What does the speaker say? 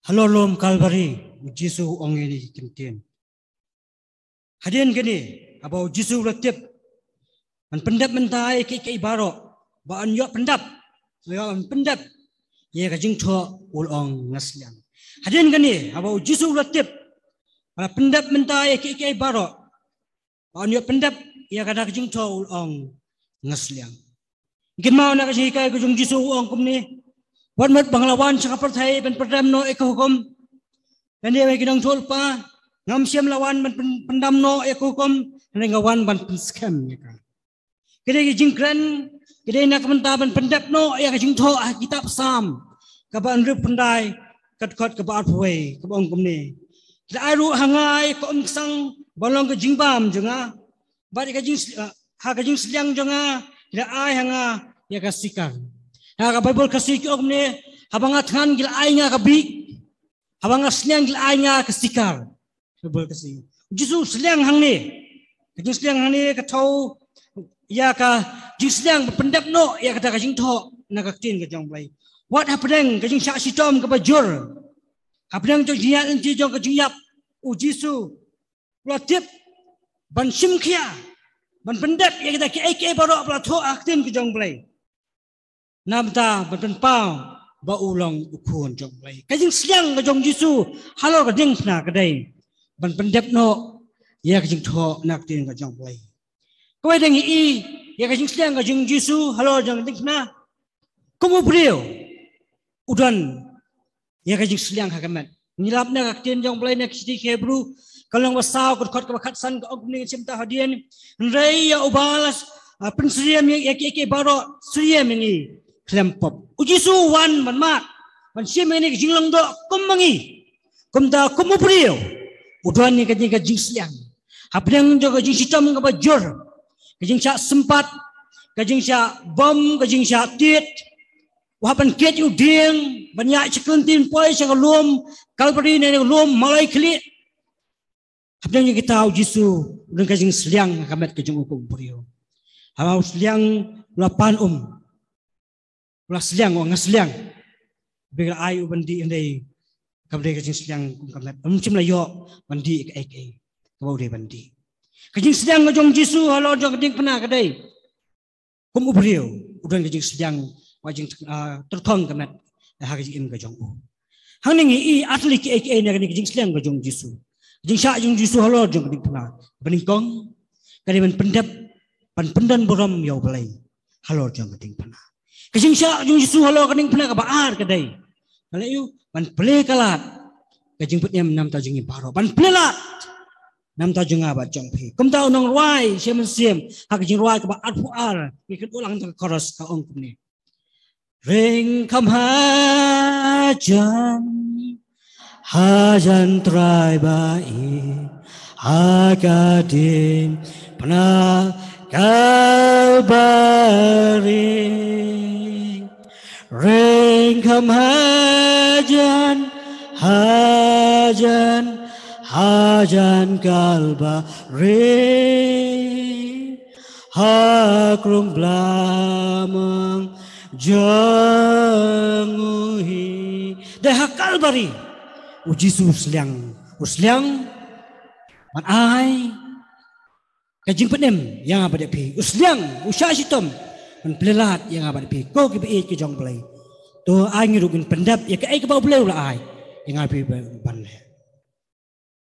Halolom Kalvari, Jisu ongeni kintin. Hadian gini, abau Jisu latip, man pendap mentai ke ibaro, ba an yo pendap, ye kajing tho ulong ngasliang. Hadian gini, abau Jisu latip, man pendap mentai ke ibaro, ba an yo pendap, ye kajing tho ulong ngasliang. Gimau nak kasi kay kajing Jisu ong kumni. Wan mat banglawan sa kapartay ben perdam no ekahukom. Nani ay ginang tulpa ngam siyam lawan ben pendam no ekahukom nani ngawan ban scam nika. Kini jingkran kini nak menta ben pendap no ya jing tho kitab sam kaban rup pendai kat kot kabat puai kabong kumni. Kita aru hangai ko sang balong ke jingbam jonga bari ka jing ha ka jing sliang jonga kita ai hanga ya kasikar. Nah, Bible kasih ke omne, habang athan gila ay nga kabi, habang asliang gila ay nga kasikar. Bible kasih. Jesus sliang hang ni, kajing sliang hang ni katau, ya ka jing sliang pendap no, ya kata kajing tho nakaktin kajang play. What happening kajing syak sitom kabajur, happening jong jiat nanti jong kajing yap, Jisu, latip, ban simkia, ban pendap ya kita ke baru pelatho aktin kajang play. Namta banten pau ba ulong ukun jong play. Kajing siang ka jong Jisu halo ka ding na kadai. Ban pendep no ya kajing tho nak tin ka jong play. Kawai deng I ya kajing siang ka jong Jisu halo jong ding na. Kumu brio udan ya kajing siang ka kamat. Nilap na ka tin jong play na kiti Hebrew kalong wasaw kot ka bakatsan ka ogni simta hadian. Rei ya ubalas prinsriam ya ke baro sriam ini. Klempop. Ujisu wan manmat. Man siya may ni kajing lang do kumangi. Kumda kumupriyo. Uduan ni kajing sliang. Hapnang jo kajing sitam ka bajur. Kajing siya sempat. Kajing siya bom. Kajing siya tit. Wapan ket uding. Banyak cekuntin poy siya kalum. Kalpari na kalum malay klit. Hapnang kita ujisu. Uduan kajing sliang kamat kajing kumupriyo. Hawa sliang lapan Ulah seliang orang seliang. Bila ayu bandi andai kabdai kajing seliang kamat. Mungkin lah yo bandi ke kabau dai bandi. Kajing seliang ngajong Jisu halo jong kading pernah kadai. Kum ubriu udan kajing seliang wajing tertong kamat. Ha kajing kajong u. Hang ningi I asli ke na kajing seliang kajong Jisu. Kajing syak jong Jisu halo jong kading pernah. Beningkong kadiman pendap pan pendan borom yo balai. Halo jong kading pernah. Kajing syak jung Jisu halo kaning pernah kabaar kadai. Kalau yu ban play kalat. Kajing putnya nam ta jung baro ban plelat. Nam ta jung abat jong pi. Kum ta unang ruai siam siam ha kajing ruai kabaar puar. Ikut ulang ta chorus ka ong kum ni. Ring kam hajan trai bai hagadim pernah Kalbari Ringkam hajan Kalbari Hakrung blamang janguhi Dah Kalbari Ujisu usliang man ai kajing penem yang apa dek pi usliang usah sitom man pelelat yang apa dek pi ko ki pi ke jong play to ai ngirugin pendap ya ke ai ke bau play lah ai yang apa ban